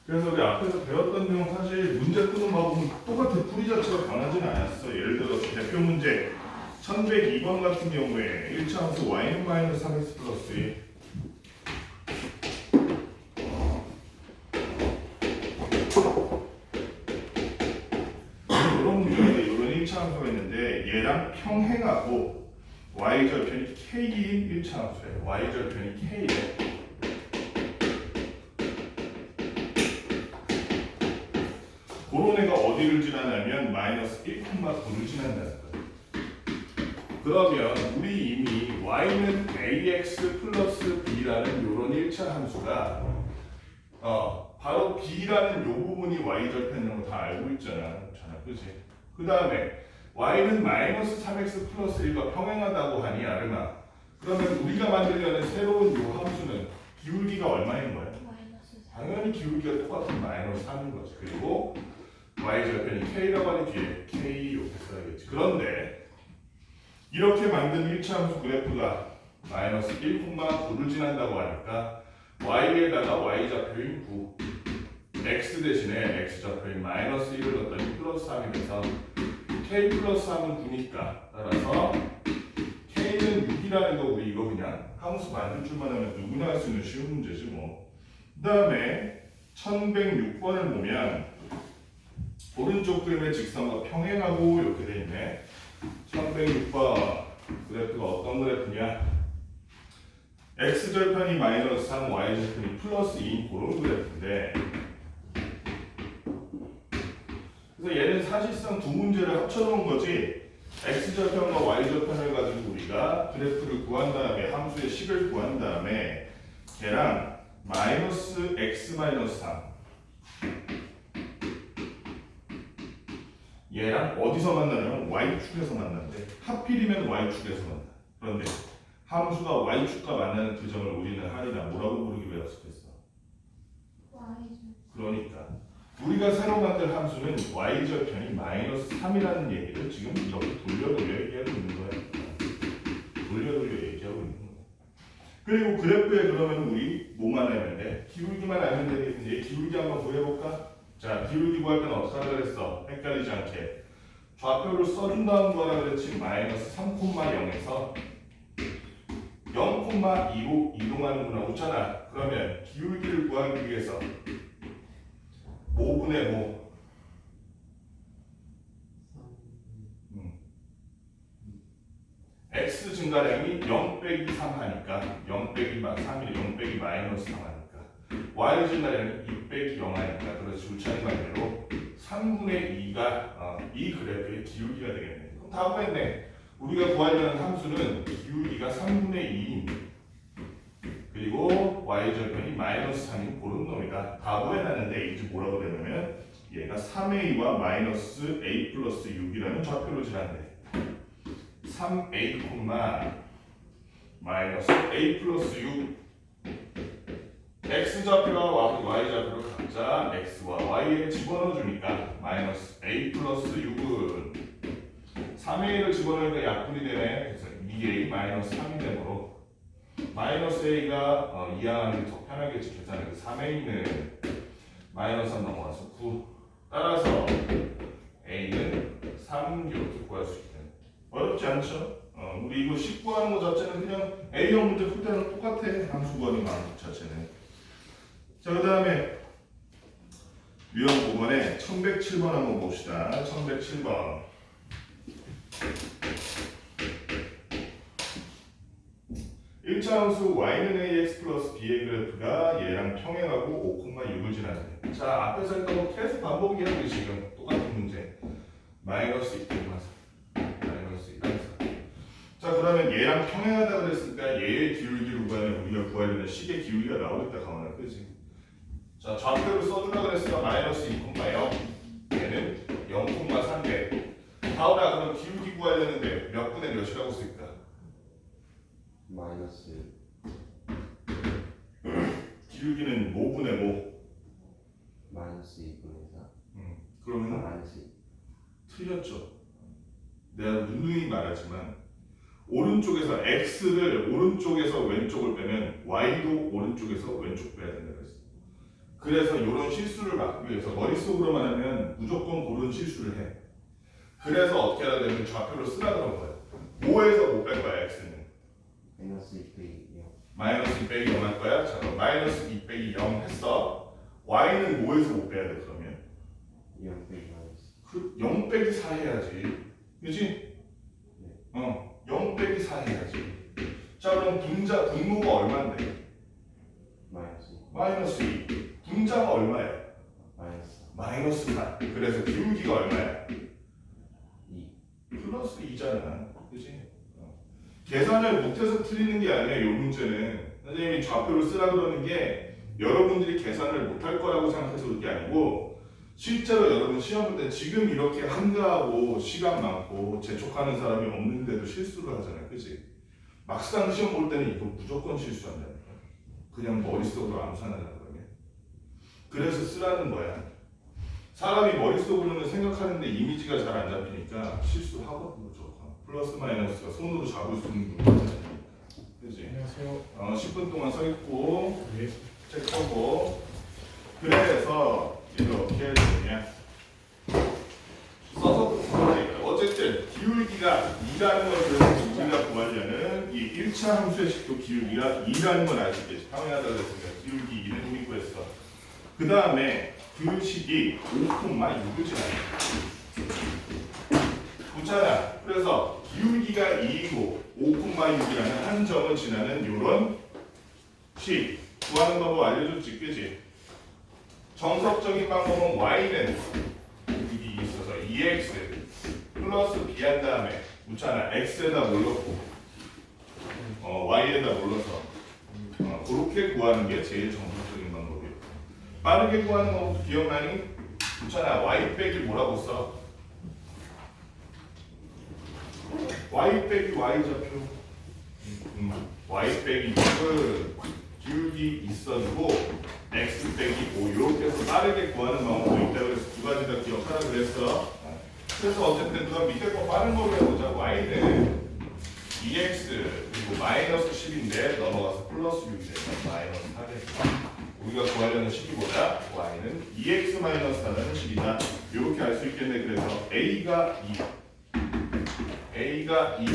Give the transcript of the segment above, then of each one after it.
그래서 우리 앞에서 배웠던 내용 사실 문제 푸는 방법은 똑같아. 풀이 자체가 변하지는 않았어. 예를 들어서 대표 문제 1102번 같은 경우에 1차 함수 y는 마이너스 3x 플러스 1 이런 문제인데 이런 1차 함수가 있는데 얘랑 평행하고 y절편이 k인 1차 함수예요. y절편이 k래. 그런 애가 어디를 지나냐면 마이너스 1,9를 지난다는 거예요. 그러면 우리 이미 y는 ax 플러스 b라는 이런 1차 함수가 바로 b라는 요 부분이 y절편이라는 거 다 알고 있잖아. 그치? 그 다음에 y는 마이너스 3x 플러스 1과 평행하다고 하니 아르마. 그러면 우리가 만들려는 새로운 요 함수는 기울기가 얼마인 거야? 당연히 기울기가 똑같은 마이너스 3인 거지. 그리고 y절편이 k라고 하는 뒤에 k 이렇게 써야겠지. 그런데 이렇게 만든 1차 함수 그래프가 마이너스 1,9를 지난다고 하니까 y에다가 y좌표인 9 x 대신에 x좌표인 마이너스 1을 넣었더니 플러스 3이 돼서 k 플러스 3은 9니까 따라서 k는 6이라는 거 우리 이거 그냥 함수 만들 줄만 하면 누구나 할 수 있는 쉬운 문제지 뭐. 그 다음에 1106번을 보면 오른쪽 그림의 직선과 평행하고 이렇게 돼 있네. 1106번 그래프가 어떤 그래프냐? x절편이 마이너스 3, y절편이 플러스 2인 그런 그래프인데 그래서 얘는 사실상 두 문제를 합쳐놓은 거지 x절편과 y절편을 가지고 우리가 그래프를 구한 다음에 함수의 식을 구한 다음에 걔랑 마이너스 x 마이너스 3 얘랑 어디서 만나냐면 y축에서 만난대. 하필이면 y축에서 만나. 그런데 함수가 y축과 만나는 그 점을 우리는 할이나 뭐라고 부르기 배웠었겠어? 그러니까 우리가 새로 만들 함수는 y절편이 마이너스 3이라는 얘기를 지금 이렇게 돌려 얘기하고 있는 거야. 돌려 얘기하고 있는 거야. 그리고 그래프에 그러면 우리 뭐만 알면 돼? 기울기만 알면 되겠는데 기울기 한번 구해볼까? 자, 기울기 구할 때는 어떻게 하라 그랬어? 헷갈리지 않게 좌표를 써준다는 거라 그랬지. 마이너스 3,0에서 0,2로 이동하는구나. 웃잖아. 그러면 기울기를 구하기 위해서 5분의 5 x 증가량이 0 빼기 3 하니까 0 빼기 3이 0 빼기 마이너스 3 하니까 y 증가량이 2 빼기 0 하니까 그래서 줄차는 말대로 3분의 2가 이 그래프의 기울기가 되겠네. 그럼 다 구했네. 우리가 구하려는 함수는 기울기가 3분의 2인 그리고 y절편이 마이너스 3인 그런 놈이다. 다 구해놨는데 이제 뭐라고 되냐면 얘가 3a와 마이너스 a 플러스 6이라는 좌표를 지난대. 3a, 마이너스 a 플러스 6 x좌표와 y좌표를 각자 x와 y에 집어넣어 주니까 마이너스 a 플러스 6은 3a를 집어넣으니까 약분이 되네. 그래서 2a 마이너스 3이 되므로 마이너스 a가 이항하는 게 더 편하겠지. 계산해. 3a는 마이너스 3 넘어가서 9 따라서 a는 3 이렇게 구할 수 있다. 어렵지 않죠? 우리 이거 19 하는 거 자체는 그냥 A형 문제 풀 때랑 똑같아. 함수 구하는 방법 자체는. 자, 그 다음에 유형 5번에 1107번 한번 봅시다. 1107번. 일차 함수 y는 ax 플러스 b의 그래프가 얘랑 평행하고 5,6을 지나는데. 자, 앞에서 했던 거 계속 반복이야. 우리 지금 똑같은 문제. 마이너스 2,4 자, 그러면 얘랑 평행하다 그랬으니까 얘의 기울기를 구하면 우리가 구하려는 식의 기울기가 나오겠다. 가만히 그지? 자, 좌표를 써주라 그랬으니까 마이너스 2,0 얘는 0,3배 다음에 그럼 기울기 구하려는데 몇 분의 몇이라고 쓸까? 마이너스 기울기는 5분의 5 마이너스 2분의 4 그러면 마이너스 틀렸죠. 내가 누누이 말하지만 오른쪽에서 x를 오른쪽에서 왼쪽을 빼면 y도 오른쪽에서 왼쪽 빼야 된다 그랬어. 그래서 이런 실수를 막기 위해서 머릿속으로만 하면 무조건 그런 실수를 해. 그래서 어떻게 해야 되면 좌표를 쓰라 그런 거야. 5에서 못 뺄 거야 x는. 마이너스 2 빼기 0. 마이너스 2 빼기 0 할 거야. 자 그럼 마이너스 2 빼기 0 했어. y는 5에서 못 빼야 돼 그러면. 0 빼기 마이너스. 그 0 빼기 4 해야지. 그지? 0 빼기 4 해야지. 자 그럼 분모가 얼마인데? 마이너스 2. 마이너스 2. 분자가 얼마야? 마이너스 마이너스 4. 그래서 기울기가 얼마야? 2. 플러스 2잖아. 그지? 계산을 못해서 틀리는 게 아니야. 이 문제는 선생님이 좌표를 쓰라 그러는 게 여러분들이 계산을 못할 거라고 생각해서 그런 게 아니고 실제로 여러분 시험 볼 때 지금 이렇게 한가하고 시간 많고 재촉하는 사람이 없는데도 실수를 하잖아요. 그지? 막상 시험 볼 때는 이거 무조건 실수한다니까. 그냥 머릿속으로 암산하려 그러면. 그래서 쓰라는 거야. 사람이 머릿속으로는 생각하는데 이미지가 잘 안 잡히니까 실수하거든요. 플러스 마이너스가 손으로 잡을 수 있는 문제잖아요. 그지? 안녕하세요. 10분 동안 서 있고 예. 책 펴고 그래서 이렇게 되냐 써서 풀어야 어쨌든 기울기가 2라는 걸 우리가 구하려는 이 1차 함수의 식도 기울기가 2라는 걸 알 수 있겠지. 당연하다 그랬으니까 기울기 2는 이미 구했어. 그 다음에 그 식이 5,6을 지나요. 그렇잖아. 그래서 기울기가 2이고 5,6이라는 한 점을 지나는 이런 식 구하는 방법 알려줬지, 그지? 정석적인 방법은 y는 여기 있어서 2x 플러스 b 한 다음에 묻잖아. x에다 몰랐고 y에다 몰라서 그렇게 구하는 게 제일 정석적인 방법이에요. 빠르게 구하는 방법도 기억나니? 묻잖아. y 빼기 뭐라고 써? y 빼기 y 좌표 y 빼기 6은 기울기 있어주고 x 빼기 5 이렇게 해서 빠르게 구하는 방법도 있다 그래서 두 가지 다 기억하라 그랬어. 그래서 어쨌든 그럼 밑에 거 빠른 거로 해보자. y는 2x 그리고 마이너스 10인데 넘어가서 플러스 6이 되면 마이너스 4겠다. 우리가 구하려는 식이보다 y는 2x 마이너스 4라는 식이다. 이렇게 알 수 있겠네. 그래서 a가 2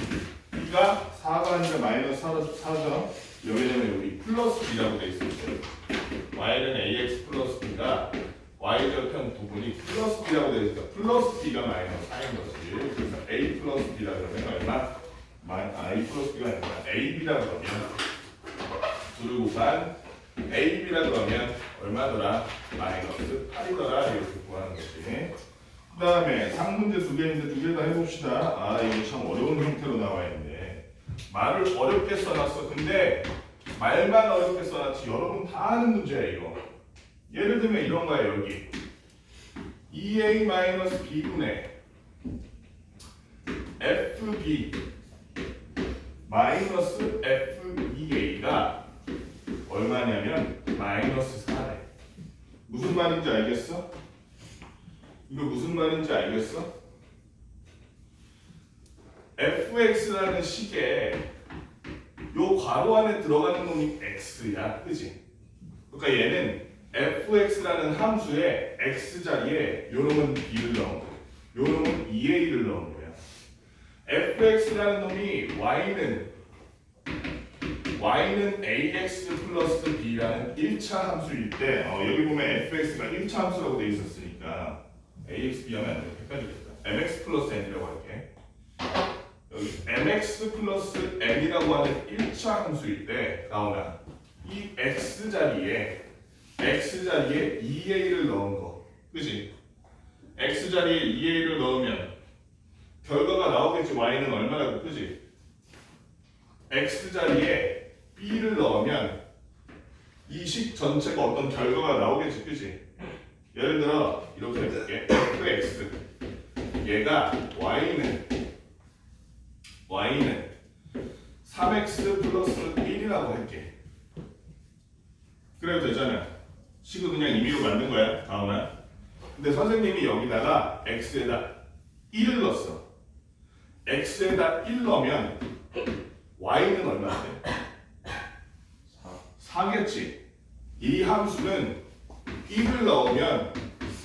b가 4가 아니라 마이너스 4죠. 여기는 여기 플러스 b라고 돼 있을 때 y는 ax 플러스 b가 y절편 부분이 플러스 b라고 돼 있으니까 플러스 b가 마이너스 4인 거지. 그래서 a 플러스 b라 그러면 얼마? a 플러스 b가 아니라 ab라 그러면 둘을 곱한 ab라 그러면 얼마더라? 마이너스 8이더라. 이렇게 구하는 거지. 그 다음에 상문제 두 개인데 두 개 다 해봅시다. 이거 참 어려운 형태로 나와 있는데 말을 어렵게 써놨어. 근데 말만 어렵게 써놨지 여러분 다 아는 문제야 이거. 예를 들면 이런 거야. 여기 2a-b분의 fb 마이너스 f2a가 얼마냐면 마이너스 4래. 무슨 말인지 알겠어? 이거 무슨 말인지 알겠어? fx라는 식에 요 괄호 안에 들어가는 놈이 x야, 그지? 그러니까 얘는 fx라는 함수에 x 자리에 요 놈은 b를 넣은 거야. 요 놈은 2a를 넣은 거야. fx라는 놈이 y는 ax 플러스 b라는 1차 함수일 때 여기 보면 fx가 1차 함수라고 돼 있었으니까 ax, b 하면 안 돼. 헷갈리겠다. mx 플러스 n이라고 할게. 여기 mx 플러스 n이라고 하는 1차 함수일 때 나오나 이 x 자리에 2a를 넣은 거. 그지? x 자리에 2a를 넣으면 결과가 나오겠지. y는 얼마라고. 그지? x 자리에 b를 넣으면 이 식 전체가 어떤 결과가 나오겠지. 그지? 예를 들어 이렇게 해볼게. fx 얘가 y는 3x 플러스 1이라고 할게. 그래도 되잖아. 식을 그냥 임의로 만든 거야. 다음에 근데 선생님이 여기다가 x에다 1을 넣었어. x에다 1 넣으면 y는 얼마 돼? 4겠지. 이 함수는 1을 넣으면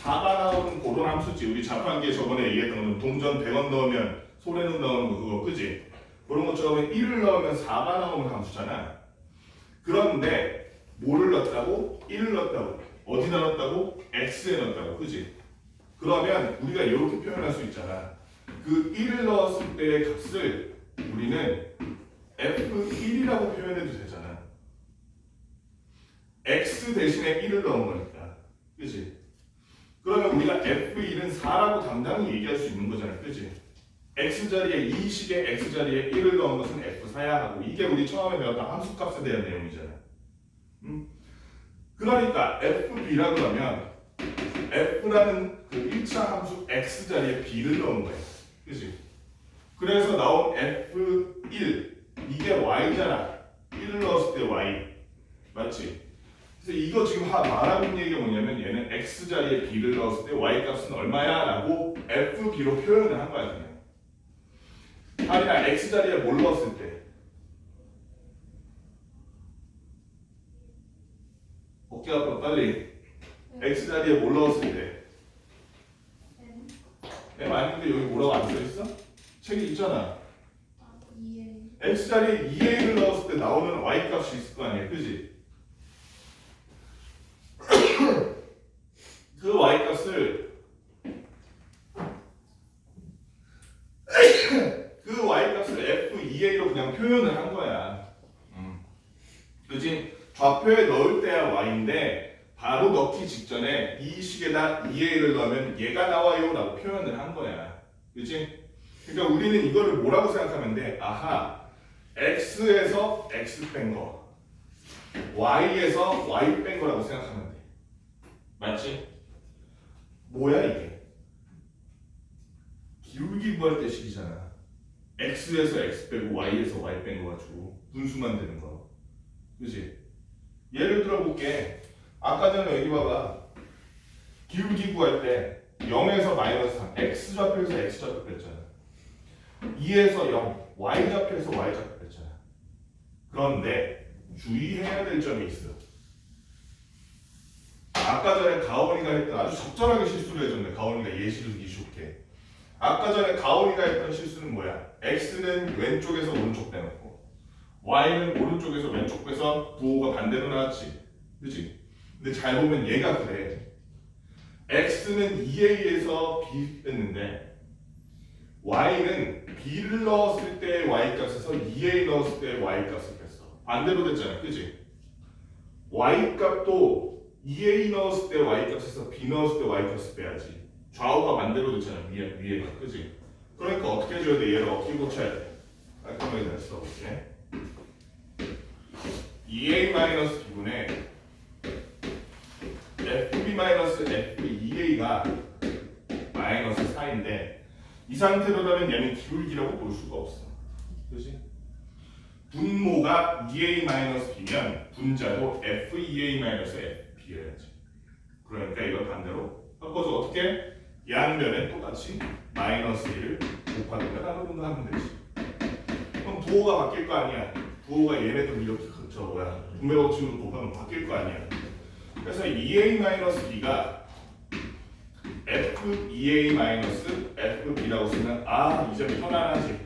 4가 나오는 그런 함수지. 우리 자판기에 저번에 얘기했던 거는 동전 100원 넣으면 소래눈 나오는 거 그거 그지? 그런 것처럼 1을 넣으면 4가 나오는 함수잖아. 그런데 뭐를 넣었다고? 1을 넣었다고. 어디다 넣었다고? x에 넣었다고. 그지? 그러면 우리가 이렇게 표현할 수 있잖아. 그 1을 넣었을 때의 값을 우리는 f1이라고 표현해도 되잖아. x 대신에 1을 넣은 거니까. 그지? 그러면 우리가 f1은 4라고 당당히 얘기할 수 있는 거잖아. 그지? x자리에 이 식의 x자리에 1을 넣은 것은 f4야 하고 이게 우리 처음에 배웠던 함수값에 대한 내용이잖아. 그러니까 fb라 그러면 f라는 그 1차 함수 x자리에 b를 넣은 거야. 그지? 그래서 나온 f1 이게 y잖아. 1을 넣었을 때 y 맞지? 그래서 이거 지금 말하고 있는 얘기가 뭐냐면 얘는 x자리에 b를 넣었을 때 y값은 얼마야? 라고 fb로 표현을 한 거야. 그냥 아니야 x자리에 뭘 넣었을 때 어깨 앞으로 빨리 x자리에 뭘 넣었을 때 M 아닌데 여기 뭐라고 안 써있어? 책이 있잖아. x자리에 2a를 넣었을 때 나오는 y값이 있을 거 아니야. 그지? 그 y값을 그 y값을 f2a로 그냥 표현을 한 거야. 그지? 좌표에 넣을 때야 y인데 바로 넣기 직전에 이 식에다 2a를 넣으면 얘가 나와요 라고 표현을 한 거야. 그지? 그러니까 우리는 이거를 뭐라고 생각하면 돼? 아하, x에서 x 뺀 거, y에서 y 뺀 거라고 생각하면 돼. 맞지? 뭐야 이게? 기울기 구할 때 식이잖아. x에서 x 빼고 y에서 y 뺀 거 가지고 분수만 되는 거. 그지? 예를 들어 볼게. 아까 전에 여기 봐봐. 기울기 구할 때 0에서 마이너스 3, x좌표에서 x좌표 뺐잖아. 2에서 0, y좌표에서 y좌표 뺐잖아. 그런데 주의해야 될 점이 있어. 아까 전에 가온이가 했던 아주 적절하게 실수를 해줬네. 가온이가 예시를 듣기 좋게. 아까 전에 가온이가 했던 실수는 뭐야? x는 왼쪽에서 오른쪽 빼놓고 y는 오른쪽에서 왼쪽 빼서 부호가 반대로 나왔지. 그치? 근데 잘 보면 얘가 그래. x는 2a에서 b 뺐는데 y는 b를 넣었을 때 y값에서 2a 넣었을 때 y값을 뺐어. 반대로 됐잖아. 그치? y값도 2a 넣었을 때 y값에서 b 넣었을 때 y값을 빼야지. 좌우가 반대로 됐잖아. 위에가. 그치? 그러니까 어떻게 해줘야 돼? 얘를 어떻게 고쳐야 돼? 깔끔하게 다시 써볼게. 2a-b분의 fb-f2a가 마이너스 4인데 이 상태로라면 얘는 기울기라고 볼 수가 없어. 그렇지? 분모가 2a-b면 분자도 f2a-fb여야지. 그러니까 이걸 반대로 바꿔서 어떻게? 양면에 똑같이 마이너스 1을 곱하든가 나누든가 하면 되지. 그럼 부호가 바뀔 거 아니야. 부호가 얘네들 이렇게 분배법칙으로 곱하면 바뀔 거 아니야. 그래서 2a-b가 f2a-fb라고 쓰면 아 이제 편안하지.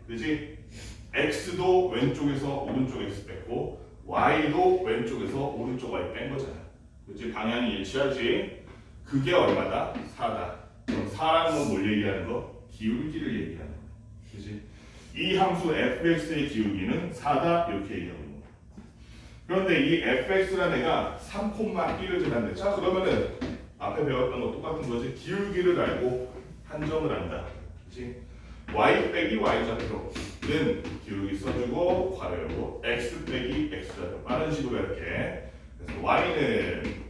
그지? x도 왼쪽에서 오른쪽 x 뺐고 y도 왼쪽에서 오른쪽 y 뺀 거잖아. 그지? 방향이 일치하지. 그게 얼마다? 4다. 그럼 4라는 건 뭘 얘기하는 거? 기울기를 얘기하는 거. 그지? 이 함수 fx의 기울기는 4다 이렇게 얘기하고 있는 거야. 그런데 이 fx라는 애가 3,1을 지났는데 자 그러면은 앞에 배웠던 거 똑같은 거지. 기울기를 알고 한정을 한다. 그치? y 빼기 y좌표는 기울기 써주고 괄호 x 빼기 x좌표 빠른 식으로 할게. 그래서 y는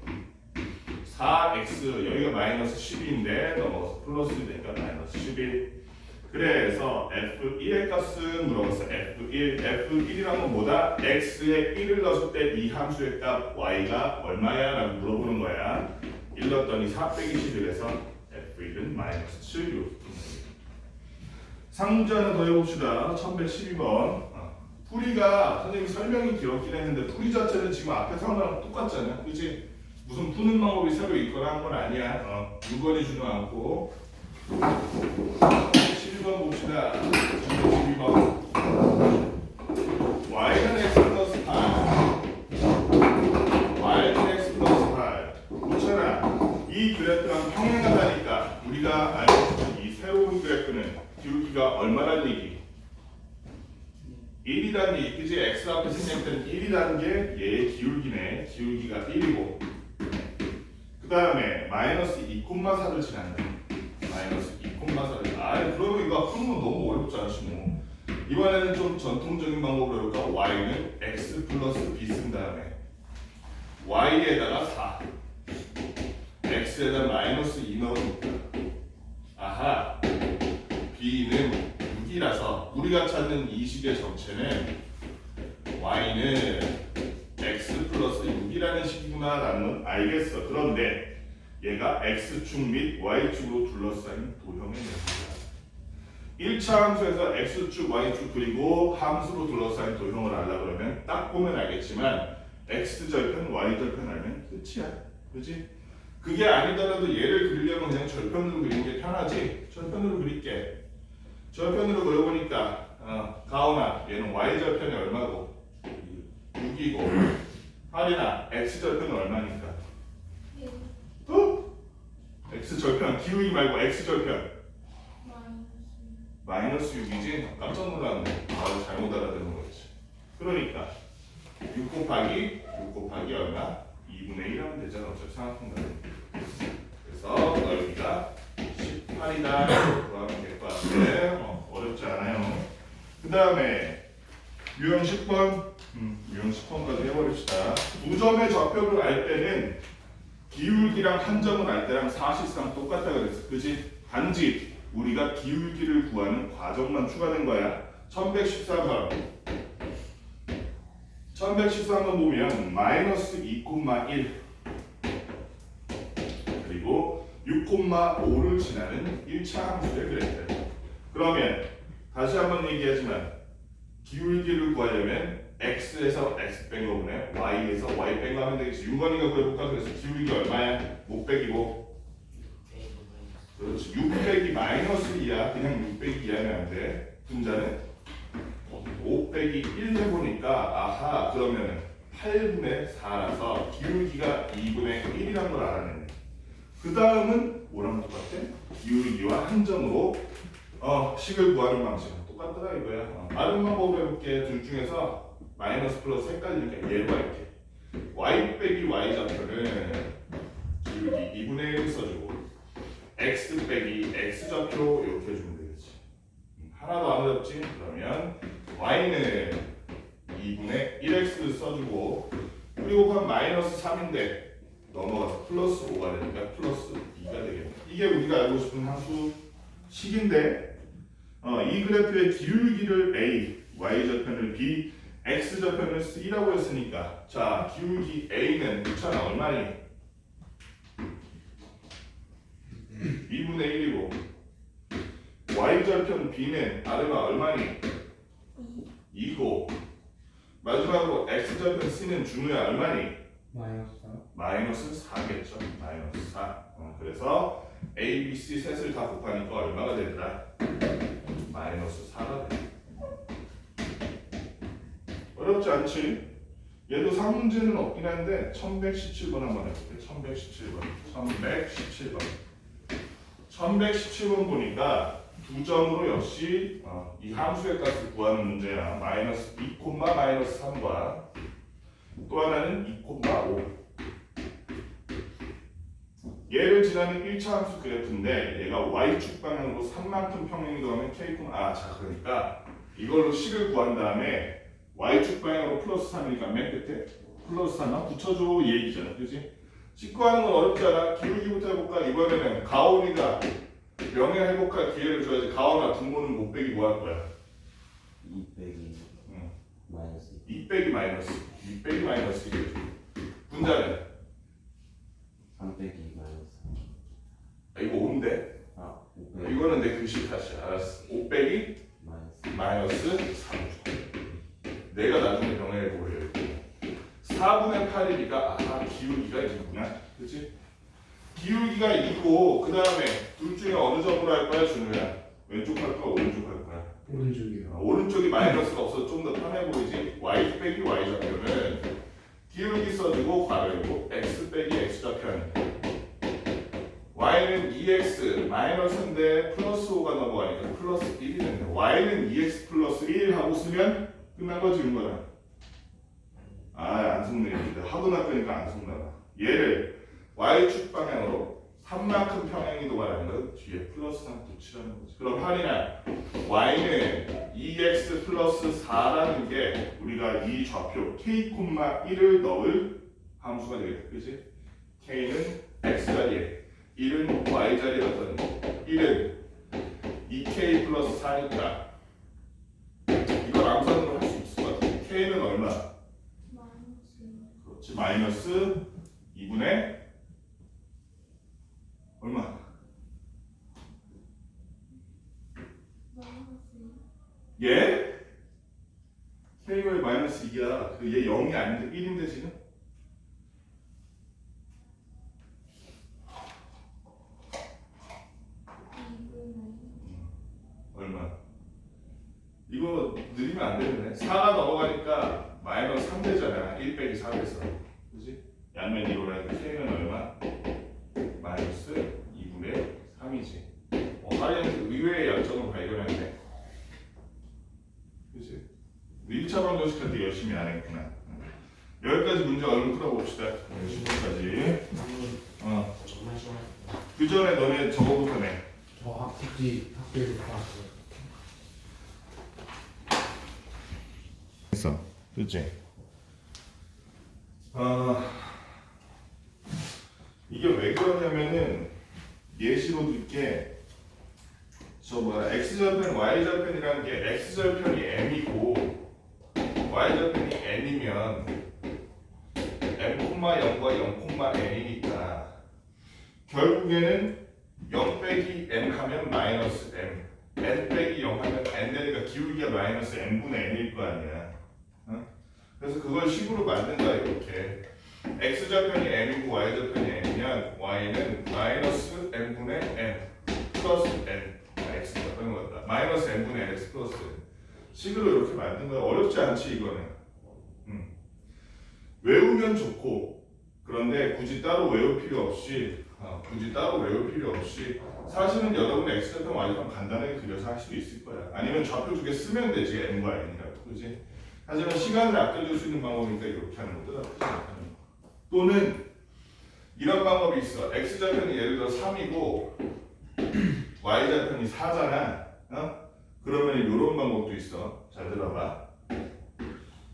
4x 여기가 마이너스 12인데 넘어서 플러스 되니까 마이너스 11. 그래서 f1의 값은 물어봤어. f1이란 건 뭐다? x에 1을 넣었을 때 이 함수의 값 y가 얼마야? 라고 물어보는 거야. 1 넣었더니 4 빼기 11에서 f1은 마이너스 7 이렇게 상문제 하나 더 해봅시다. 1112번. 풀이가 선생님이 설명이 길었긴 했는데 풀이 자체는 지금 앞에 상황랑 똑같잖아. 그치? 무슨 푸는 방법이 새로 있거나 한 건 아니야. 물건이 중요하고 12번 봅시다. 12번 y는 x 플러스 8 y는 x 플러스 8 그렇잖아. 이 그래프랑 평행하다니까 우리가 알고 있는 이 새로운 그래프는 기울기가 얼마란 얘기? 1이라는 얘기, 그지? x 앞에 생략된 1이라는 게 얘의 기울기네. 기울기가 1이고 그 다음에 마이너스 2,4를 지난다. 마이너스 2,4를 그러면 이거 푸는 건 너무 어렵지 않지 뭐. 이번에는 좀 전통적인 방법으로 해볼까? y는 x 플러스 b 쓴 다음에 y에다가 4 x에다 마이너스 2 넣어볼까? 아하 b는 6이라서 우리가 찾는 이 식의 정체는 y는 x 플러스 6이라는 식이구나 라는 건 알겠어. 그런데 얘가 x축 및 y축으로 둘러싸인 도형의 녀석이야. 1차 함수에서 x축, y축 그리고 함수로 둘러싸인 도형을 알라 그러면 딱 보면 알겠지만 x절편, y절편 알면 끝이야. 그렇지? 그게 아니더라도 얘를 그리려면 그냥 절편으로 그리는 게 편하지. 절편으로 그릴게. 절편으로 그려보니까 가온아 얘는 y절편이 얼마고? 6이고 하린아 x절편은 얼마니까? x절편 기울기 말고 x절편 마이너스 6이지? 깜짝 놀랐네. 잘못 알아듣는 거지. 그러니까 6 곱하기 얼마? 2분의 1 하면 되잖아. 어차피 삼각형이니까. 그래서 넓이가 18이다. 구하면 될 것 같은데 어렵지 않아요. 그 다음에 유형 10번 유형 10번까지 해버립시다. 두 점의 좌표를 알 때는 기울기랑 한 점을 알 때랑 사실상 똑같다 그랬어. 그지? 단지 우리가 기울기를 구하는 과정만 추가된 거야. 1113번 1113번 보면 마이너스 2,1 그리고 6,5를 지나는 1차 함수의 그래프. 그러면 다시 한번 얘기하지만 기울기를 구하려면 x에서 x 뺀 거보네 y에서 y 뺀 거 하면 되겠지. 6번이가 구해볼까? 그래서 기울기 얼마야? 5 빼기고 그렇지. 6 빼기 마이너스 2야. 그냥 6 빼기 2 하면 안 돼. 분자는 5 빼기 1 해보니까 아하 그러면 8분의 4라서 기울기가 2분의 1이라는 걸 알아냈네. 그 다음은 뭐랑 똑같아? 기울기와 한 점으로 식을 구하는 방식은 똑같더라 이거야. 다른 방법으로 해볼게. 둘 중에서 마이너스 플러스 헷갈리니까 얘로 할게. y 빼기 y 좌표는 기울기 2분의 1을 써주고 x 빼기 x 좌표 이렇게 해주면 되겠지. 하나도 안 어렵지? 그러면 y는 2분의 1x를 써주고 그리고 한 마이너스 3인데 넘어가서 플러스 5가 되니까 플러스 2가 되겠네. 이게 우리가 알고 싶은 함수 식인데 이 그래프의 기울기를 a, y절편을 b, x절편을 c라고 했으니까 자 기울기 a는 그렇잖아. 얼마니? 2분의 1이고 y절편 b는 아래가 얼마니? 2고 마지막으로 x절편 c는 준우야 얼마니? 마이너스 4겠죠. 마이너스 4. 그래서 a, b, c 셋을 다 곱하니까 얼마가 되더라? 마이너스 4가 돼. 어렵지 않지? 얘도 3문제는 없긴 한데 1117번 한번 해볼게. 1117번 1117번 보니까 두 점으로 역시 이 함수의 값을 구하는 문제야. 마이너스 2, 마이너스 3과 또 하나는 2,5 얘를 지나는 1차 함수 그래프인데 얘가 y축 방향으로 3만큼 평행이동 하면 k, 자 그러니까 이걸로 식을 구한 다음에 y축 방향으로 플러스 3이니까 맨 끝에 플러스 3만 붙여줘 이 얘기잖아. 그치? 식 구하는 건 어렵지 않아. 기울기부터 해볼까? 이번에는 가온이가 명예회복할 기회를 줘야지. 가온아 분모는 못 빼기 뭐 할 거야? 2 빼기 마이너스 2 빼기 마이너스 2 빼기 마이너스 1 분자는 3 빼기 마이너스 이거 5인데 5 빼기 이거는 내 글씨 탓이야. 알았어. 5 빼기 마이너스 3 내가 나중에 병행해보려 4분의 8이니까 다 기울기가 2구나. 그치? 기울기가 2고 그 다음에 둘 중에 어느 점으로 할 거야 준우야? 왼쪽 할 거야 오른쪽 할 거야? 오른쪽이요. 오른쪽이 마이너스가 없어서 좀 더 편해 보이지? y 빼기 y 좌표는 기울기 써주고 괄호이고 x 빼기 x 좌편 y는 2x 마이너스인데 플러스 5가 넘어가니까 플러스 1이 된다. y는 2x 플러스 1 하고 쓰면 끝난 거지 은거는. 안 속네. 하고나니까 안 속나봐. 얘를 y축 방향으로 3만큼 평행 이동하라는 건 뒤에 플러스 3 붙이라는 거지. 그럼 할인아 y는 2x 플러스 4라는 게 우리가 이 좌표 k, 1을 넣을 함수가 되겠다. 그치? k는 x 자리에 1은 y 자리에 넣었더니 1은 2k 플러스 4니까 이걸 암산으로 할 수 있을 것 같아. k는 얼마? 그렇지. 마이너스 2분의 얼마? 예? k가 마이너스 2야. 얘 0이 아닌데 1인데 지금? 얼마? 이거 느리면 안 되네. 4가 넘어가니까 마이너스 3 되잖아. 1 빼기 4 돼서. 그지? 양면 2로 하니까 k는 얼마? 마이너스 2분의 3이지. 하리는 의외의 약점을 발견했네. 그지? 1차 방정식 할 때 열심히 안 했구나. 여기까지 문제 얼른 풀어봅시다. 10번까지. 정말 싫어. 그 전에 너네 저거부터 내. 저 학교에서 봤어요. 했어. 그치? 이게 왜 그러냐면은 예시로 들게 x절편, y절편이라는 게 x절편이 m이고 y절편이 n이면 m,0과 0,n이니까 결국에는 0 빼기 n 하면 마이너스 m, n 빼기 0 하면 n 되니까 기울기가 마이너스 n분의 n일 거 아니야. 그래서 그걸 식으로 만든다 이렇게. x좌편이 n이고 y좌편이 n이면 y는 마이너스 n분의 n 플러스 n x가 그런 거다. 마이너스 n분의 x 플러스 n 식으로 이렇게 만든 거야. 어렵지 않지 이거는. 외우면 좋고 그런데 굳이 따로 외울 필요 없이 사실은 여러분 x좌편 y좌편 간단하게 그려서 할 수도 있을 거야. 아니면 좌표 두 개 쓰면 되지 n과 n이라고. 그지? 하지만 시간을 아껴줄 수 있는 방법이니까 이렇게 하는 것도 나쁘지 않다는 거. 또는 이런 방법이 있어. x좌편이 예를 들어 3이고 y좌편이 4잖아. 그러면 이런 방법도 있어. 잘 들어봐.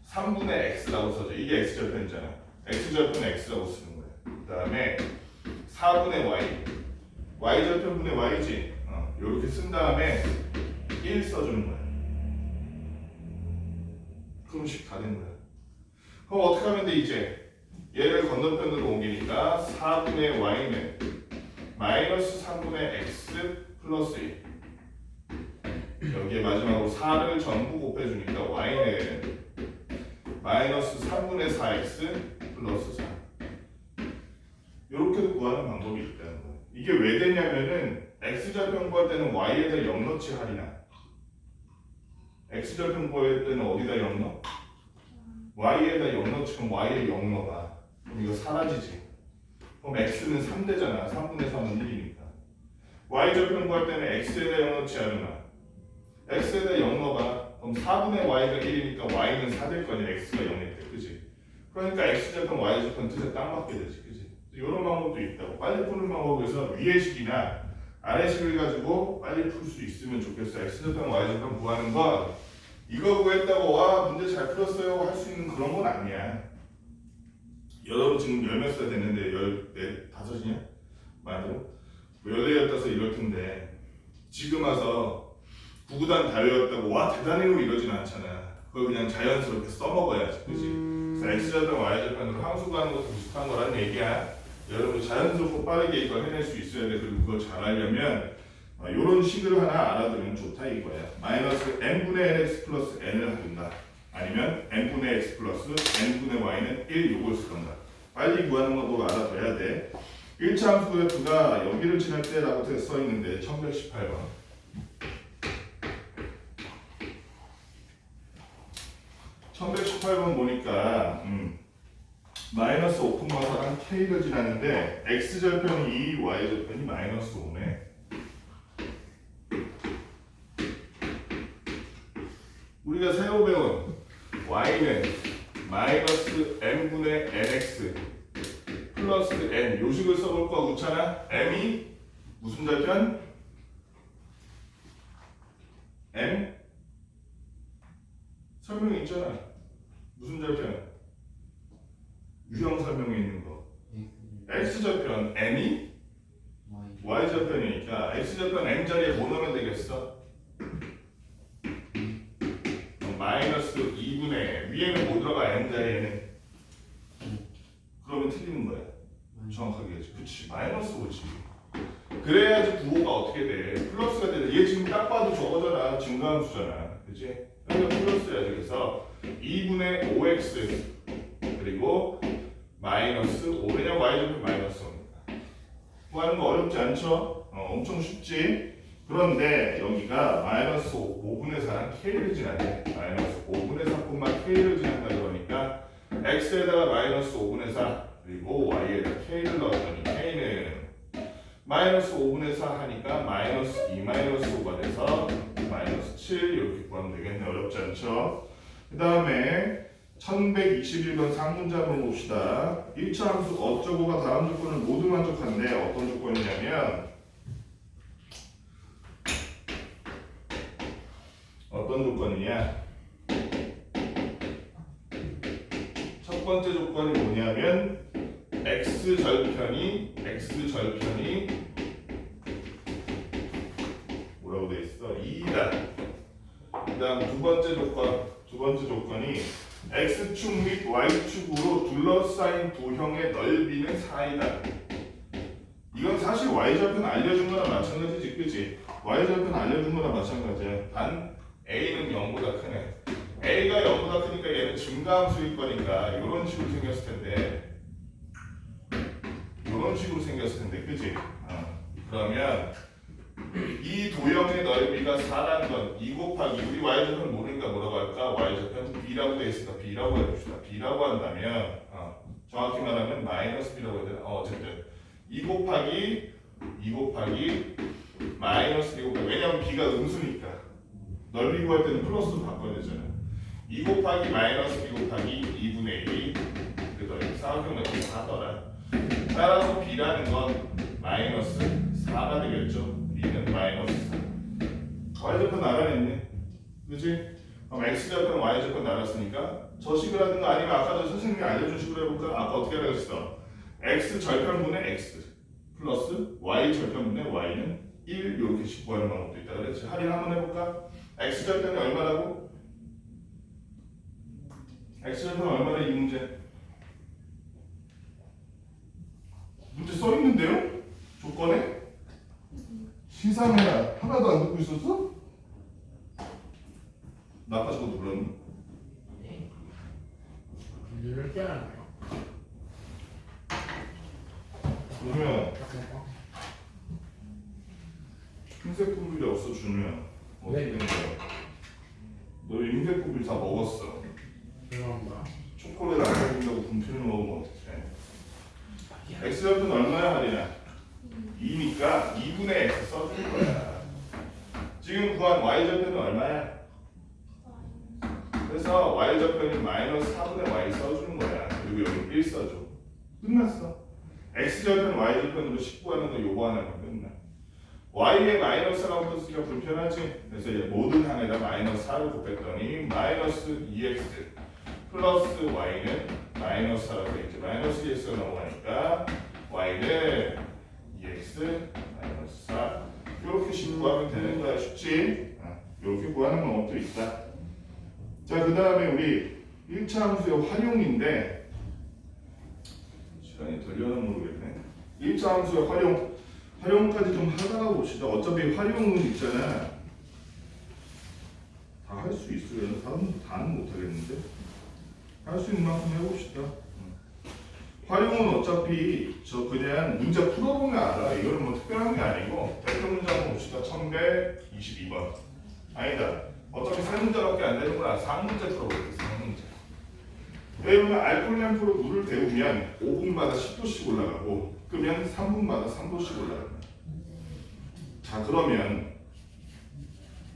3분의 x라고 써줘. 이게 x좌편이잖아. x좌편 x라고 쓰는 거야. 그 다음에 4분의 y y좌편분의 y지. 이렇게 쓴 다음에 1 써주는 거야. 그럼 식 다 된 거야. 그럼 어떻게 하면 돼 이제? 얘를 건너편으로 옮기니까 4분의 y는 마이너스 3분의 x 플러스 1 여기에 마지막으로 4를 전부 곱해주니까 y는 마이너스 3분의 4x 플러스 4 이렇게도 구하는 방법이 있다는 거예요. 이게 왜 되냐면은 x좌편 구할 때는 y에다 0 넣지 할이나 x좌편 구할 때는 어디다 0 넣어? y에다 0 넣지. 그럼 y에 0 넣어봐. 그럼 이거 사라지지. 그럼 x는 3 되잖아. 3분의 3은 1이니까. y좌편 구할 때는 x에다 0 넣지 않으나 x에다 0 넣어봐. 그럼 4분의 y가 1이니까 y는 4 될 거 아니야. x가 0일 때. 그지? 그러니까 x좌편 y좌편 뜻에 딱 맞게 되지. 그지? 이런 방법도 있다고. 빨리 푸는 방법에서 위의 식이나 아래 식을 가지고 빨리 풀 수 있으면 좋겠어. x좌편 y좌편 구하는 건 이거 구했다고 와 문제 잘 풀었어요 할 수 있는 그런 건 아니야. 여러분 지금 10몇 살 됐는데 14, 5이냐? 맞아요? 14, 15 이럴 텐데 지금 와서 구구단 다 외웠다고 와 대단해요 이러진 않잖아. 그걸 그냥 자연스럽게 써먹어야지. 그치? 그래서 x좌편 y좌편으로 함수 구하는 것도 비슷한 거란 얘기야. 여러분 자연스럽고 빠르게 이걸 해낼 수 있어야 돼. 그리고 그걸 잘 하려면 이런 식을 하나 알아두면 좋다 이거야. 마이너스 n분의 nx 플러스 n을 하든가 아니면 n분의 x 플러스 n분의 y는 1 요걸 쓰던가 빨리 구하는 거 너 알아둬야 돼. 1차 함수 f가 여기를 지날 때라고 써 있는데 1118번. 보니까 마이너스 5,4랑 k를 지났는데 x절편이 2, y절편이 마이너스 5네. 우리가 새로 배운 y는 마이너스 m분의 nx 플러스 n 요식을 써볼 거 그렇잖아. m이 무슨 절편? m 설명이 있잖아. 무슨 절편? 유형 설명에 있는 거. x절편 m이 y절편이니까 x절편 m 자리에 뭐 넣으면 되겠어? 마이너스 2분의 위에는 뭐 들어가 m 자리에는? 그러면 틀리는 거야. 정확하게 해야지. 그치, 마이너스 5지. 그래야지 부호가 어떻게 돼? 플러스가 돼. 얘 지금 딱 봐도 저거잖아. 증가함수잖아. 그치? 그러니까 플러스야지. 그래서 2분의 5x 그리고 마이너스 5. 왜냐면 y절편 마이너스 5니까. 구하는 거 어렵지 않죠? 엄청 쉽지? 그런데 여기가 마이너스 5분의 4랑 k를 지나네. 마이너스 5분의 4만 k를 지난다 그러니까 x에다가 마이너스 5분의 4 그리고 y에다 k를 넣었더니 k는 마이너스 5분의 4 하니까 마이너스 2 마이너스 5가 돼서 마이너스 7 이렇게 구하면 되겠네. 어렵지 않죠? 그 다음에 1121번 상문자로 봅시다. 1차 함수 어쩌고가 다음 조건을 모두 만족한데 어떤 조건이냐면 어떤 조건이냐? 첫 번째 조건이 뭐냐면 x절편이 뭐라고 돼 있어? 2다. 그다음 두 번째 조건이 x축 및 y축으로 둘러싸인 도형의 넓이는 4이다. 이건 사실 y절편 알려준 거랑 마찬가지지, 그치? y절편 알려준 거랑 마찬가지야. 단 a는 0보다 크네. a가 0보다 크니까 얘는 증가함수일 거니까 이런 식으로 생겼을 텐데, 그치? 그러면 이 도형의 넓이가 4라는 건 2 곱하기 우리 y절편 모르니까 뭐라고 할까? y절편 b라고 돼 있으니까 b라고 해봅시다. b라고 한다면 정확히 말하면 마이너스 b라고 해야 되나? 어쨌든 2 곱하기 마이너스 2 곱하기 왜냐면 b가 음수니까 넓이 구할 때는 플러스로 바꿔야 되잖아. 2 곱하기 마이너스 2 곱하기 2분의 1이 그 넓이 사각형넓이 4더라. 따라서 b라는 건 마이너스 4가 되겠죠. b는 마이너스 4. y절편 알아냈네. 그치? 그럼 x절편 y절편 알았으니까 저 식을 하든가 아니면 아까 저 선생님이 알려준 식으로 해볼까? 아까 어떻게 알았어? x절편분의 x 플러스 y절편분의 y는 1 이렇게 식 구하는 방법도 있다 그랬지. 할인 한번 해볼까? x절편이 얼마라고? x절편 얼마나 이 문제? 문제 써있는데요? 조건에? 시상해라. 하나도 안 듣고 있었어? 나 아까 저거 눌렀니? 네. 이럴 줄 알아요. 그러면 흰색 분필이 없어 주면 어떻게 네. 되는 거야? 너 흰색 분필 다 먹었어. 죄송합니다. 초콜릿 안 먹는다고 분필을 먹으면 어떡해? x절편 얼마야 할인아? 2니까 2분의 x 써줄 거야. 지금 구한 y절편은 얼마야? 그래서 y절편이 마이너스 4분의 y 써주는 거야. 그리고 여기 1 써줘. 끝났어. x절편 y절편으로 19 하는 거 요거 하나면 끝나. y에 마이너스라고 썼으니까 불편하지? 그래서 이제 모든 항에다 마이너스 4를 곱했더니 마이너스 2x 플러스 y는 마이너스 4라고 되겠지. 마이너스 2x가 넘어가니까 y는 2x 마이너스 4 이렇게 식 구하면 되는 거야. 쉽지? 이렇게 구하는 방법도 있다. 자, 그 다음에 우리 1차 함수의 활용인데 시간이 돌려나 모르겠네. 1차 함수의 활용까지 좀 하다가 봅시다. 어차피 활용은 있잖아. 다 할 수 있어요. 다는 못하겠는데 할 수 있는 만큼 해봅시다. 활용은 어차피 저 그냥 문제 풀어보면 알아. 이거는 뭐 특별한 게 아니고 대표 문제 한번 봅시다. 1122번. 아니다. 어차피 3문제밖에 안 되는 거라 4문제 풀어보겠습니다. 4문제. 왜냐면 알콜램프로 물을 데우면 5분마다 10도씩 올라가고 끄면 3분마다 3도씩 올라갑니다. 자 그러면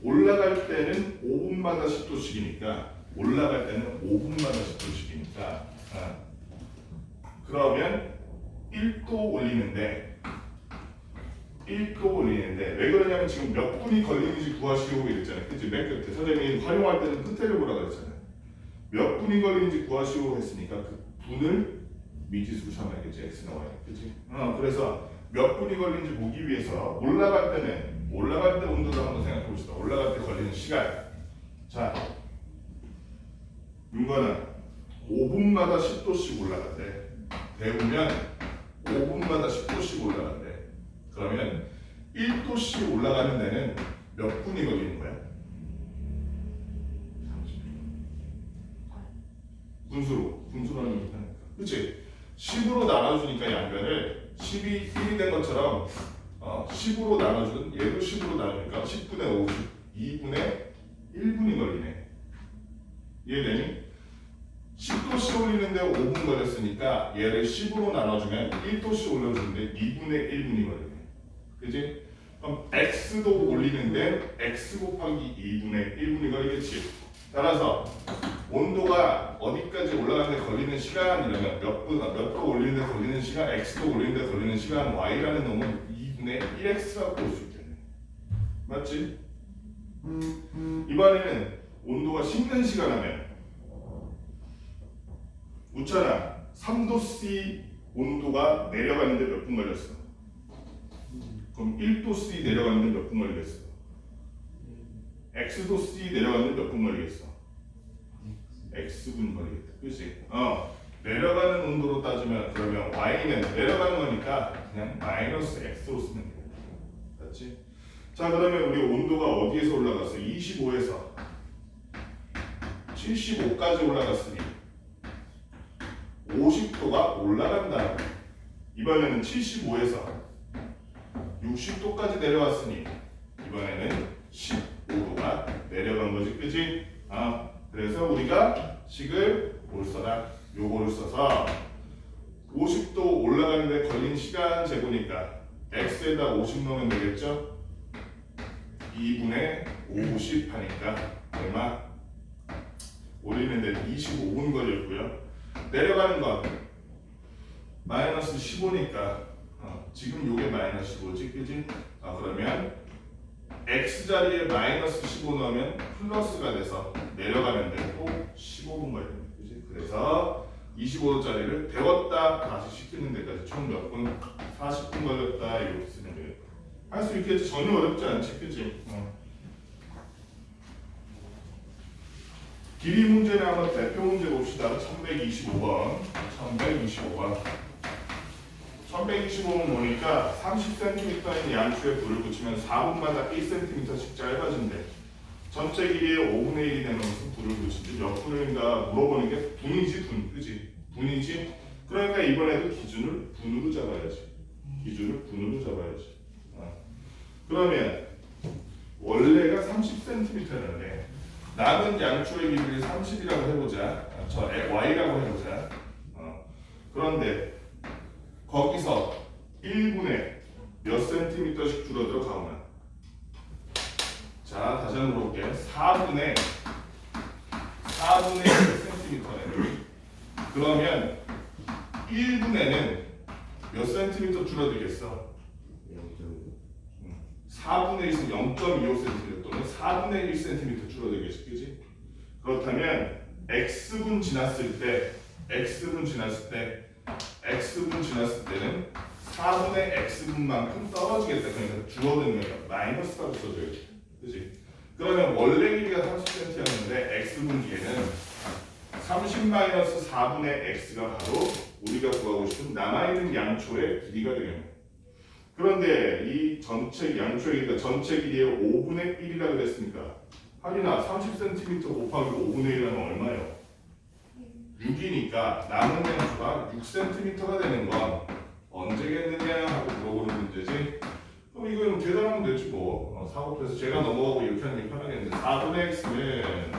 올라갈 때는 5분마다 10도씩이니까 올라갈 때는 5분마다 10도씩이니까 그러면 1도 올리는데 왜 그러냐면 지금 몇 분이 걸리는지 구하시오 이랬잖아요. 그치? 맨 끝에 선생님이 활용할 때는 끝에를 보라 그랬잖아요. 몇 분이 걸리는지 구하시오 했으니까 그 분을 미지수로 삼아야겠지. x 나와요. 그치? 그래서 몇 분이 걸리는지 보기 위해서 올라갈 때 온도를 한번 생각해 봅시다. 올라갈 때 걸리는 시간. 자, 이거는 5분마다 10도씩 올라간대. 데우면 5분마다 10도씩 올라간대. 그러면 1도씩 올라가는 데는 몇 분이 걸리는 거야? 분수로 하는 거니까. 그치? 10으로 나눠주니까 양변을 10이 1이 된 것처럼 10으로 나눠주는 얘도 10으로 나누니까 10분의 50, 2분의 1분이 걸리네. 이해되니? 10도씩 올리는데 5분 걸렸으니까 얘를 10으로 나눠주면 1도씩 올려주는데 2분의 1분이 걸리네. 그치? 그럼 x도 올리는데 x 곱하기 2분의 1분이 걸리겠지. 따라서 온도가 어디까지 올라가는데 걸리는 시간이라면 몇 도 올리는데 걸리는 시간, x도 올리는데 걸리는 시간, y라는 놈은 2분의 1x라고 볼 수 있겠네. 맞지? 이번에는 온도가 식는 시간 하면 웃잖아. 3도 C 온도가 내려가는데 몇 분 걸렸어? 그럼 1도 C 내려가는데 몇 분 걸리겠어? X도 C 내려가는데 몇 분 걸리겠어? X분 걸리겠다. 그치? 내려가는 온도로 따지면 그러면 Y는 내려가는 거니까 그냥 마이너스 X로 쓰면 되겠다. 맞지? 자 그러면 우리 온도가 어디에서 올라갔어? 25에서 75까지 올라갔으니 50도가 올라간다. 이번에는 75에서 60도까지 내려왔으니 이번에는 15도가 내려간 거지, 그지? 그래서 우리가 식을 뭘 써라? 요거를 써서 50도 올라가는데 걸린 시간 재보니까 x에다 50 넣으면 되겠죠? 2분의 50 하니까 얼마? 올리는데 25분 걸렸고요. 내려가는 건 마이너스 15니까 지금 요게 마이너스 15지, 그지? 그러면 x 자리에 마이너스 15 넣으면 플러스가 돼서 내려가는데 또 15분 걸립니다. 그지? 그래서 25도짜리를 데웠다 다시 식히는 데까지 총 몇 분? 40분 걸렸다 이렇게 쓰면 되겠다. 할 수 있겠지? 전혀 어렵지 않지, 그지? 길이 문제는 한번 대표 문제 봅시다. 1125번. 1125번 보니까 30cm인 양초에 불을 붙이면 4분마다 1cm씩 짧아진대. 전체 길이의 5분의 1이 되는 것은 불을 붙이지 몇 분인가 물어보는 게 분이지 분, 그지? 분이지? 그러니까 이번에도 기준을 분으로 잡아야지. 그러면 원래가 30cm였는데 남은 양초의 길이를 30이라고 해보자. 저 y라고 해보자. 그런데 거기서 1분에 몇 센티미터씩 줄어들어 가오나? 자, 다시 한번 물어볼게. 4분의 1cm네. 그러면 1분에는 몇 센티미터 줄어들겠어? 4분의 1은 0.25cm 또는 4분의 1cm 줄어들겠지, 그지? 그렇다면 x분 지났을 때는 4분의 x분만큼 떨어지겠다. 그러니까 줄어드는 거야. 마이너스라고 써줘야지, 그지? 그러면 원래 길이가 30cm였는데 x분 뒤에는 30-4분의 x가 바로 우리가 구하고 싶은 남아있는 양초의 길이가 되겠네. 그런데 이 전체 양초의 길이가 전체 길이의 5분의 1이라고 그랬으니까 할인아 30cm 곱하기 5분의 1하면 얼마예요? 6이니까 남은 양수가 6cm가 되는 건 언제겠느냐 하고 물어보는 문제지. 그럼 이거는 계산하면 되지 뭐. 사곱해서 제가 넘어가고 이렇게 하는 게 편하겠는데 4분의 x는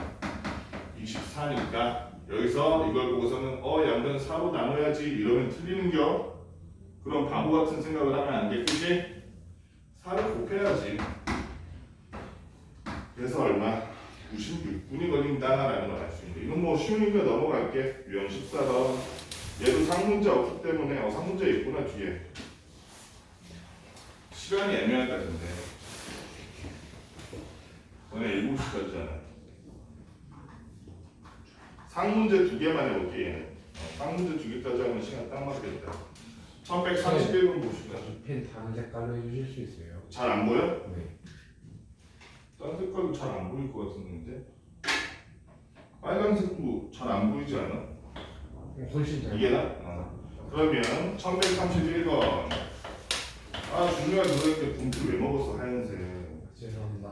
24니까 여기서 이걸 보고서는 양변 4로 나눠야지 이러면 틀리는겨? 그럼 바보 같은 생각을 하면 안 돼, 그치? 4를 곱해야지. 그래서 얼마? 96분이 걸린다라는 걸 알 수 있는데 이건 뭐 쉬우니까 넘어갈게. 유형 14번. 얘도 상문제 없기 때문에 상문제 있구나 뒤에. 시간이 애매할 것 같은데 오늘 7시까지잖아. 상문제 2개만 해볼게 얘는. 상문제 2개까지 하면 시간 딱 맞겠다. 1131번 봅시다. 펜 다른 색깔로 해주실 수 있어요? 잘 안 보여? 네. 다른 색깔도 잘 안 보일 것 같은데 빨간색도 잘 안 보이지 않아? 훨씬 잘. 이게 나? 그러면 1131번. 중요한 그러니까 봉투 왜 먹었어 하얀색. 죄송합니다.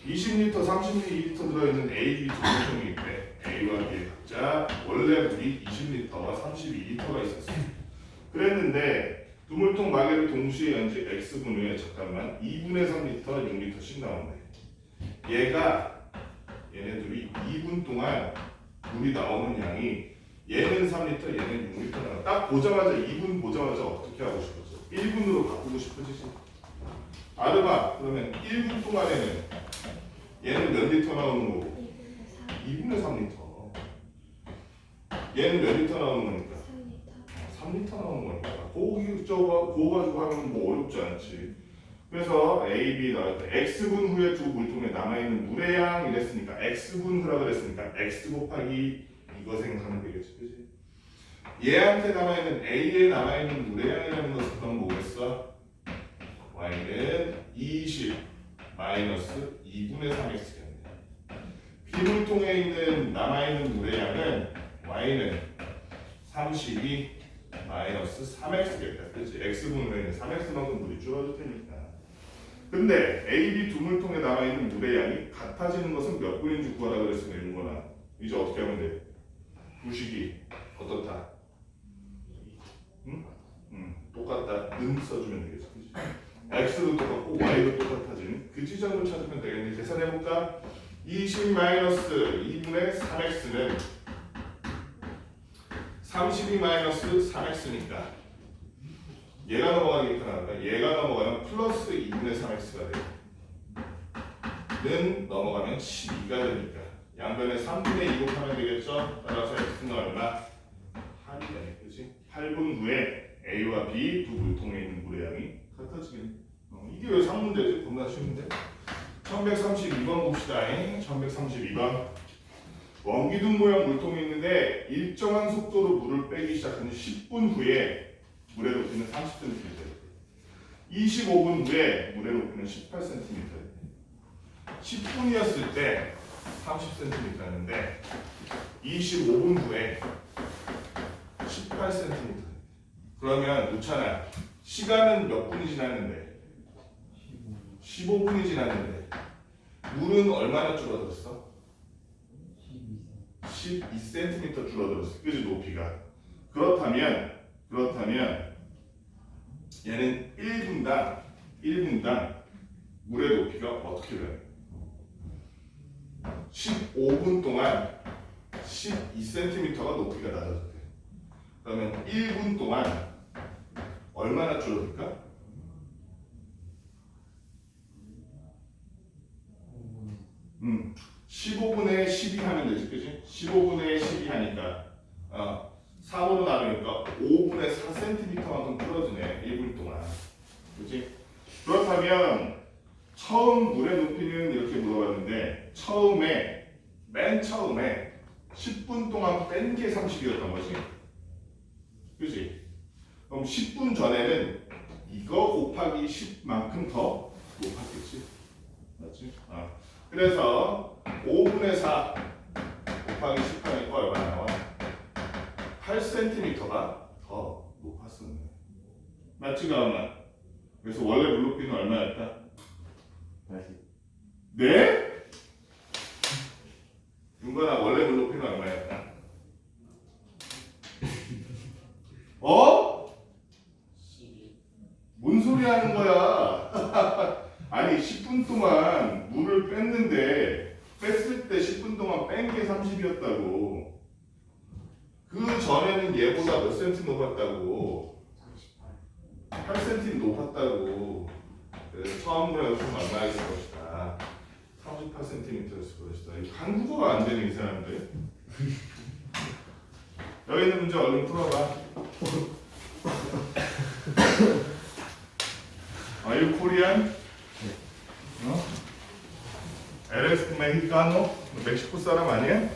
20L, 30ml 들어있는 A, B 조물통이 있대. A와 B의 각자 원래 물이 20L와 32L가 있었어. 그랬는데 두 물통 마개를 동시에 연지 X분후에 잠깐만 2분의 3L, 6L씩 나온대. 얘네들이 2분 동안 물이 나오는 양이 얘는 3L, 얘는 6L 나와. 딱 보자마자 2분 보자마자 어떻게 하고 싶었어? 1분으로 바꾸고 싶어지지. 아르바 그러면 1분 동안에는 얘는 몇 리터 나오는 거고? 2분의 3리터. 얘는 몇 리터 나오는 거니까? 3리터 나오는 거니까. 그거 가지고 하면 뭐 어렵지 않지. 그래서 A, B 나올 때 X분 후에 두 물통에 남아있는 물의 양 이랬으니까 X분 후라 그랬으니까 X 곱하기 이거 생각하면 되겠지. 그치? 얘한테 남아있는 A에 남아있는 물의 양이라는 것은 그럼 뭐겠어? Y는 20 마이너스 2분의 3x겠네. B물통에 있는 남아있는 물의 양은 Y는 32 마이너스 3x겠다. 그렇지? X분으로 있는 3x만큼 물이 줄어들 테니까. 근데 A, B 두 물통에 남아있는 물의 양이 같아지는 것은 몇 분인지 구하라 그랬으면 이런 거나 이제 어떻게 하면 돼? 구식이 어떻다? 응? 똑같다. 는 써주면 되겠지. 그치? x도 똑같고 y도 똑같아지는 그 지점을 찾으면 되겠네. 계산해볼까? 20 마이너스 2분의 3x는 32 마이너스 3x니까 얘가 넘어가기 편하니까 얘가 넘어가면 플러스 2분의 3x가 돼요. 는 넘어가면 12가 되니까 양변에 3분의 2 곱하면 되겠죠? 따라서 x는 얼마? 8이 되네. 그치? 8분 후에 A와 B 두 물통에 있는 물의 양이 같아지겠네. 이게 왜 상문제지? 겁나 쉬운데? 1132번 봅시다. 1132번. 원기둥 모양 물통이 있는데 일정한 속도로 물을 빼기 시작하는 10분 후에 물의 높이는 30cm. 25분 후에 물의 높이는 18cm. 10분이었을 때 30cm였는데 25분 후에 18cm. 그러면 놓잖아. 시간은 몇 분이 지났는데? 15분이 지났는데 물은 얼마나 줄어들었어? 12cm 줄어들었어. 그지? 높이가. 그렇다면 얘는 1분당 물의 높이가 어떻게 변해? 15분 동안 12cm가 높이가 낮아졌대. 그러면 1분 동안 얼마나 줄어들까? 15분의 12 하면 되지, 그치? 15분의 12 하니까 3으로 나누니까 5분의 4cm만큼 줄어드네, 1분 동안. 그치? 그렇다면 처음 물의 높이는 이렇게 물어봤는데 맨 처음에 10분 동안 뺀 게 30이었던 거지. 그치? 그럼 10분 전에는 이거 곱하기 10만큼 더 높았겠지? 맞지? 그래서 5분의 4 곱하기 10 하니까 얼마 나와? 8cm가 더 높았었네. 맞지가 않나? 그래서 원래 물 높이는 얼마였다? 80. 네? 윤건아 원래 물 높이는 얼마였다? 소리 하는 거야? 아니 10분 동안 물을 뺐는데 뺐을 때 10분 동안 뺀 게 30이었다고. 그 전에는 얘보다 몇 센티 높았다고? 8cm 높았다고. 그래서 처음 물에서 좀 만나게 될 것이다. 38cm였을 것이다. 이 한국어가 안 되는 이 사람들. 여기 있는 문제 얼른 풀어봐. Are you Korean? 어? Eres mexicano? 멕시코 사람 아니야?